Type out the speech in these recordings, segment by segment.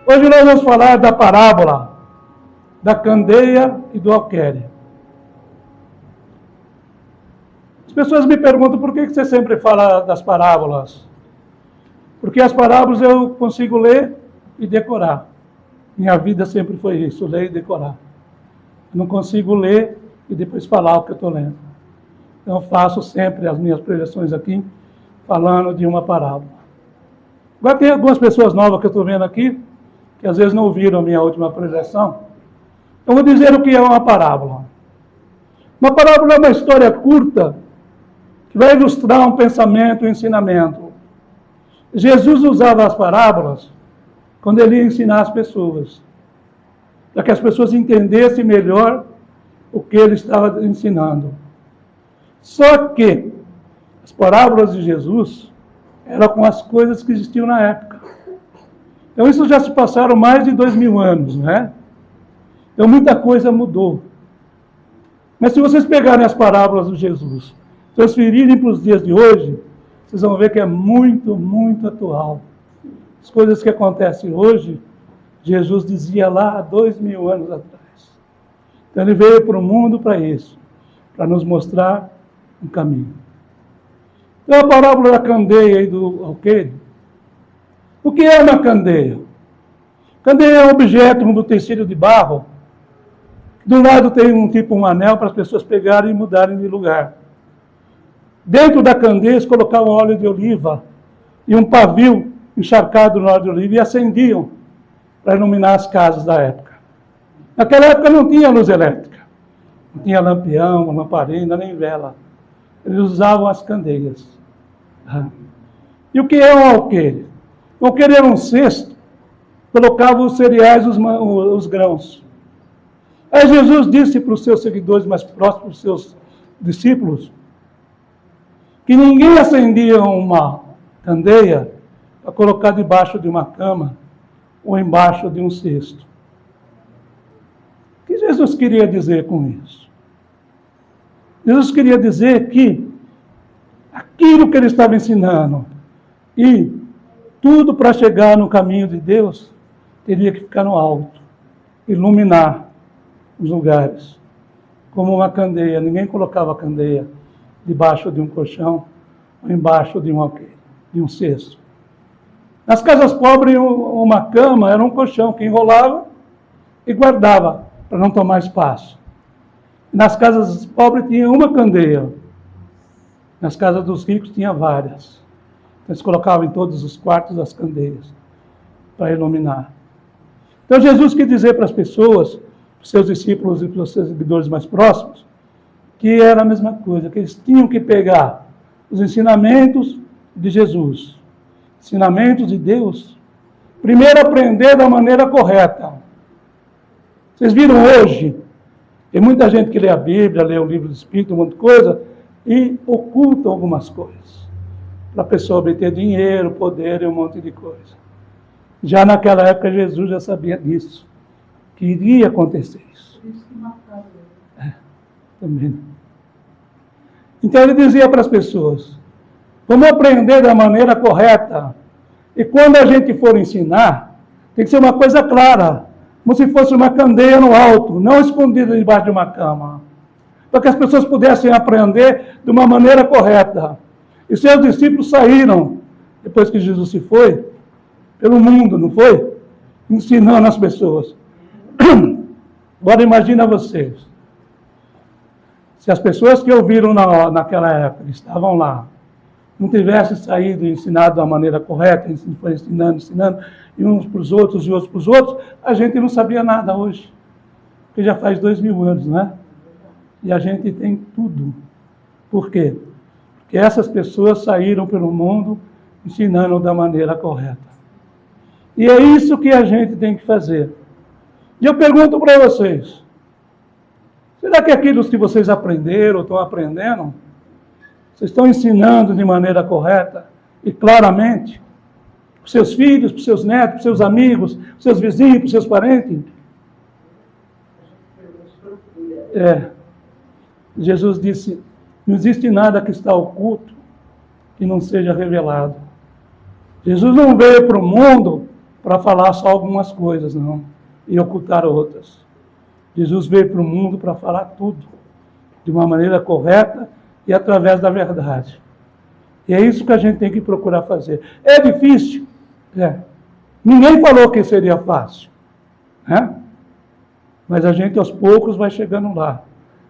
Hoje nós vamos falar da parábola da candeia e do alqueire. As pessoas me perguntam por que você sempre fala das parábolas. Porque as parábolas eu consigo ler e decorar. Minha vida sempre foi isso, ler e decorar. Eu não consigo ler e depois falar o que eu estou lendo. Então eu faço sempre as minhas projeções aqui, falando de uma parábola. Agora tem algumas pessoas novas que eu estou vendo aqui, que às vezes não ouviram a minha última projeção. Eu vou dizer o que é uma parábola. Uma parábola é uma história curta, que vai ilustrar um pensamento, um ensinamento. Jesus usava as parábolas quando ele ia ensinar as pessoas, para que as pessoas entendessem melhor o que ele estava ensinando. Só que as parábolas de Jesus eram com as coisas que existiam na época. Então isso já se passaram mais de 2000 anos, né? Então muita coisa mudou. Mas se vocês pegarem as parábolas de Jesus, transferirem para os dias de hoje, vocês vão ver que é muito, muito atual. As coisas que acontecem hoje, Jesus dizia lá há 2000 anos atrás. Então ele veio para o mundo para isso, para nos mostrar um caminho. Então a parábola da candeia e do alqueire. O que é uma candeia? Candeia é um objeto do tecido de barro. Do lado tem um anel para as pessoas pegarem e mudarem de lugar. Dentro da candeia eles colocavam óleo de oliva e um pavio encharcado no óleo de oliva e acendiam para iluminar as casas da época. Naquela época não tinha luz elétrica, não tinha lampião, lamparina, nem vela. Eles usavam as candeias. E o que é um alqueire? O alqueire era um cesto, colocava os cereais, os grãos. Aí Jesus disse para os seus seguidores mais próximos, os seus discípulos, que ninguém acendia uma candeia para colocar debaixo de uma cama ou embaixo de um cesto. O que Jesus queria dizer com isso? Jesus queria dizer que aquilo que ele estava ensinando e tudo para chegar no caminho de Deus teria que ficar no alto, iluminar os lugares, como uma candeia. Ninguém colocava candeia debaixo de um colchão ou embaixo de um cesto. Nas casas pobres, uma cama era um colchão que enrolava e guardava para não tomar espaço. Nas casas pobres tinha uma candeia. Nas casas dos ricos tinha várias. Eles colocavam em todos os quartos as candeias para iluminar. Então Jesus quis dizer para as pessoas, para os seus discípulos e para os seus seguidores mais próximos, que era a mesma coisa, que eles tinham que pegar os ensinamentos de Jesus, ensinamentos de Deus, primeiro aprender da maneira correta. Vocês viram hoje, tem muita gente que lê a Bíblia, lê o livro do Espírito, um monte de coisa, e oculta algumas coisas, para a pessoa obter dinheiro, poder e um monte de coisa. Já naquela época Jesus já sabia disso, que iria acontecer isso. Também. Então ele dizia para as pessoas, vamos aprender da maneira correta. E quando a gente for ensinar, tem que ser uma coisa clara, como se fosse uma candeia no alto, não escondida debaixo de uma cama, para que as pessoas pudessem aprender de uma maneira correta. E seus discípulos saíram, depois que Jesus se foi, pelo mundo, não foi? Ensinando as pessoas. Agora imagina vocês, se as pessoas que ouviram naquela época, estavam lá, não tivessem saído e ensinado da maneira correta, foi ensinando, e uns para os outros e outros para os outros, a gente não sabia nada hoje. Porque já faz 2000 anos, né? E a gente tem tudo. Por quê? Porque essas pessoas saíram pelo mundo ensinando da maneira correta. E é isso que a gente tem que fazer. E eu pergunto para vocês, será que aquilo que vocês aprenderam, estão aprendendo, vocês estão ensinando de maneira correta e claramente para os seus filhos, para os seus netos, para os seus amigos, para os seus vizinhos, para os seus parentes? Jesus disse, não existe nada que está oculto que não seja revelado. Jesus não veio para o mundo para falar só algumas coisas, não, e ocultar outras. Jesus veio para o mundo para falar tudo, de uma maneira correta e através da verdade. E é isso que a gente tem que procurar fazer. É difícil? É. Ninguém falou que seria fácil, né? Mas a gente aos poucos vai chegando lá.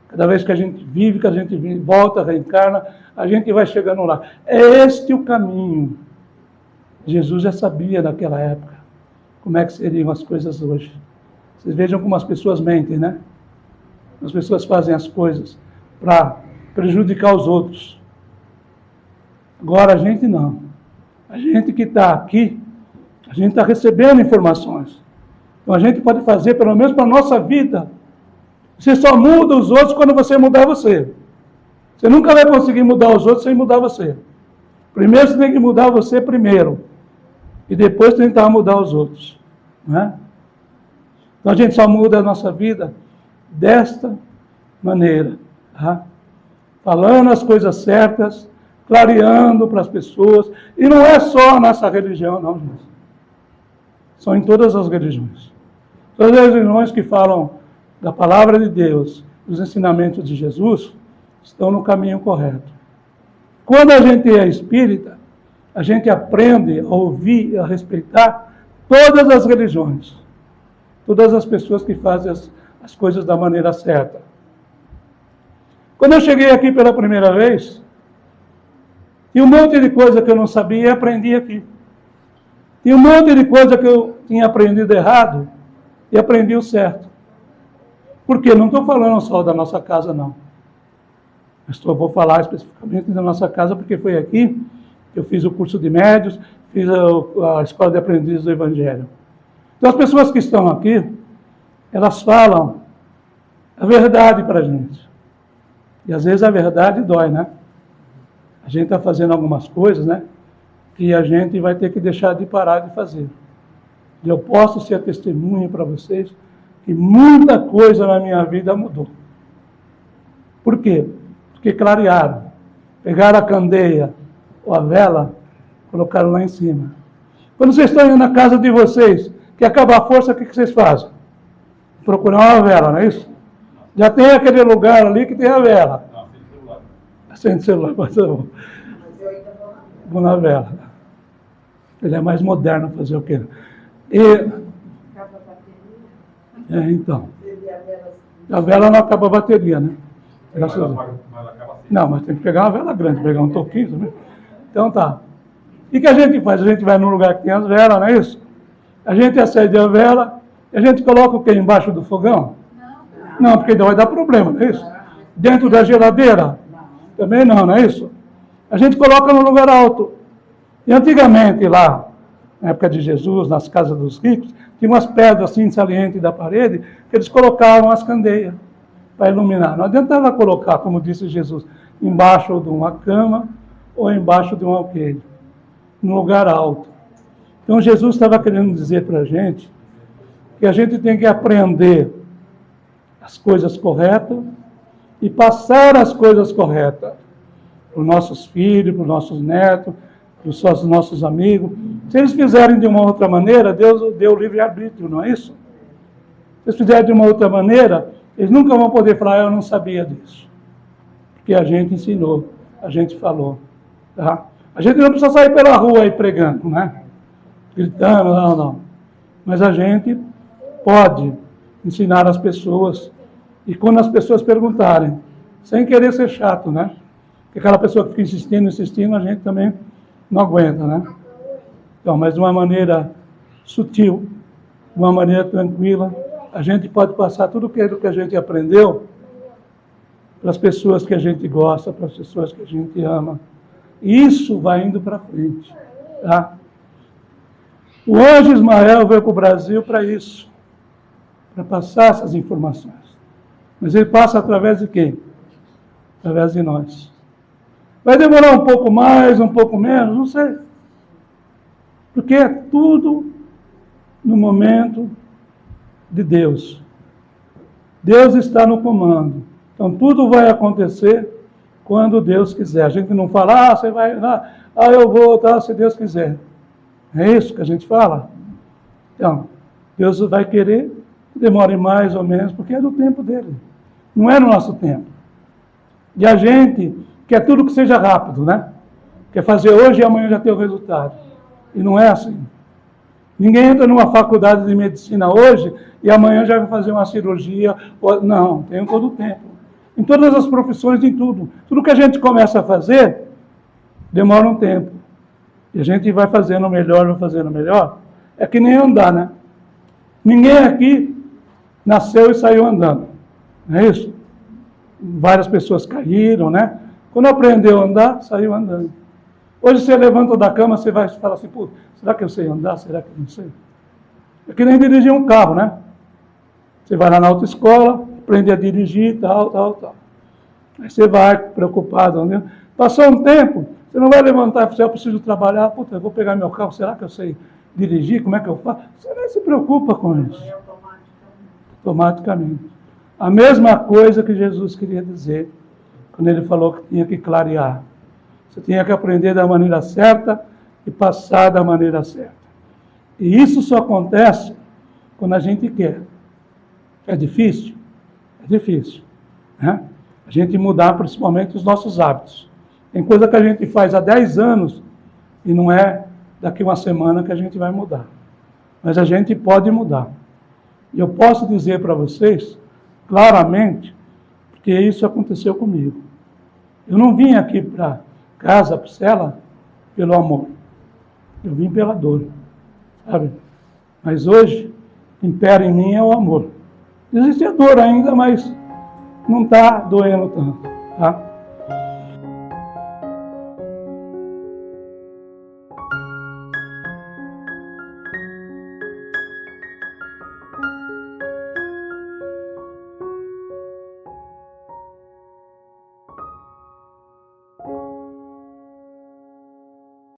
Cada vez que a gente vive, que a gente volta, reencarna, a gente vai chegando lá. É este o caminho. Jesus já sabia naquela época como é que seriam as coisas hoje. Vocês vejam como as pessoas mentem, né? As pessoas fazem as coisas para prejudicar os outros. Agora a gente não. A gente que está aqui, a gente está recebendo informações. Então a gente pode fazer, pelo menos para a nossa vida. Você só muda os outros quando você mudar você. Você nunca vai conseguir mudar os outros sem mudar você. Primeiro você tem que mudar você primeiro. E depois tentar mudar os outros. Né? Então a gente só muda a nossa vida desta maneira. Tá? Falando as coisas certas, clareando para as pessoas. E não é só a nossa religião, não, gente. São em todas as religiões. Todas as religiões que falam da palavra de Deus, dos ensinamentos de Jesus, estão no caminho correto. Quando a gente é espírita, a gente aprende a ouvir e a respeitar todas as religiões. Todas as pessoas que fazem as coisas da maneira certa. Quando eu cheguei aqui pela primeira vez, tinha um monte de coisa que eu não sabia e aprendi aqui. Tinha um monte de coisa que eu tinha aprendido errado e aprendi o certo. Por quê? Não estou falando só da nossa casa, não. Vou falar especificamente da nossa casa, porque foi aqui que eu fiz o curso de médios, fiz a escola de aprendizes do Evangelho. Então, as pessoas que estão aqui, elas falam a verdade para a gente. E, às vezes, a verdade dói, né? A gente está fazendo algumas coisas, né? Que a gente vai ter que deixar de parar de fazer. E eu posso ser testemunha para vocês que muita coisa na minha vida mudou. Por quê? Porque clarearam. Pegaram a candeia ou a vela, colocaram lá em cima. Quando vocês estão indo na casa de vocês, que acaba a força, o que vocês fazem? Procurar uma vela, não é isso? Já tem aquele lugar ali que tem a vela. Não, sem celular. Sem celular, mas eu vou na vela. Ele é mais moderno, fazer o quê? Então. A vela não acaba a bateria, né? Não, mas tem que pegar uma vela grande, pegar um toquinho, né? Então tá. E o que a gente faz? A gente vai num lugar que tem as velas, não é isso? A gente acende a vela e a gente coloca o quê? Embaixo do fogão? Não, porque vai dar problema, não é isso? Dentro da geladeira? Também não, não é isso? A gente coloca no lugar alto. E antigamente lá, na época de Jesus, nas casas dos ricos, tinha umas pedras assim salientes da parede, que eles colocavam as candeias para iluminar. Não adiantava colocar, como disse Jesus, embaixo de uma cama ou embaixo de um alqueire, num lugar alto. Então Jesus estava querendo dizer para a gente que a gente tem que aprender as coisas corretas e passar as coisas corretas para os nossos filhos, para os nossos netos, para os nossos amigos. Se eles fizerem de uma outra maneira, Deus deu livre-arbítrio, não é isso? Se eles fizerem de uma outra maneira, eles nunca vão poder falar, eu não sabia disso. Porque a gente ensinou, a gente falou. Tá? A gente não precisa sair pela rua aí pregando, né? Gritando, não. Mas a gente pode ensinar as pessoas. E quando as pessoas perguntarem, sem querer ser chato, né? Porque aquela pessoa que fica insistindo, a gente também não aguenta, né? Então, mas de uma maneira sutil, de uma maneira tranquila, a gente pode passar tudo aquilo que a gente aprendeu para as pessoas que a gente gosta, para as pessoas que a gente ama. E isso vai indo para frente, tá? O anjo Ismael veio para o Brasil para isso, para passar essas informações. Mas ele passa através de quem? Através de nós. Vai demorar um pouco mais, um pouco menos, não sei. Porque é tudo no momento de Deus. Deus está no comando. Então tudo vai acontecer quando Deus quiser. A gente não fala, você vai lá, eu vou, tá, se Deus quiser. É isso que a gente fala? Então, Deus vai querer que demore mais ou menos, porque é do tempo dele. Não é no nosso tempo. E a gente quer tudo que seja rápido, né? Quer fazer hoje e amanhã já ter o resultado. E não é assim. Ninguém entra numa faculdade de medicina hoje e amanhã já vai fazer uma cirurgia. Não, tem todo o tempo. Em todas as profissões, em tudo. Tudo que a gente começa a fazer, demora um tempo. E a gente vai fazendo melhor, vai fazendo melhor. É que nem andar, né? Ninguém aqui nasceu e saiu andando. Não é isso? Várias pessoas caíram, né? Quando aprendeu a andar, saiu andando. Hoje você levanta da cama, você vai falar assim, pô, será que eu sei andar? Será que eu não sei? É que nem dirigir um carro, né? Você vai lá na autoescola, aprende a dirigir, tal. Aí você vai preocupado, né? Passou um tempo, você não vai levantar e falar, eu preciso trabalhar, puta, eu vou pegar meu carro, será que eu sei dirigir? Como é que eu faço? Você nem se preocupa com isso. Automaticamente. A mesma coisa que Jesus queria dizer, quando ele falou que tinha que clarear. Você tinha que aprender da maneira certa e passar da maneira certa. E isso só acontece quando a gente quer. É difícil? É difícil. Né? A gente mudar principalmente os nossos hábitos. Tem coisa que a gente faz há 10 anos e não é daqui uma semana que a gente vai mudar. Mas a gente pode mudar. E eu posso dizer para vocês, claramente, porque isso aconteceu comigo. Eu não vim aqui para casa, para cela, pelo amor. Eu vim pela dor, sabe? Mas hoje, o que impera em mim é o amor. Existe a dor ainda, mas não está doendo tanto, tá?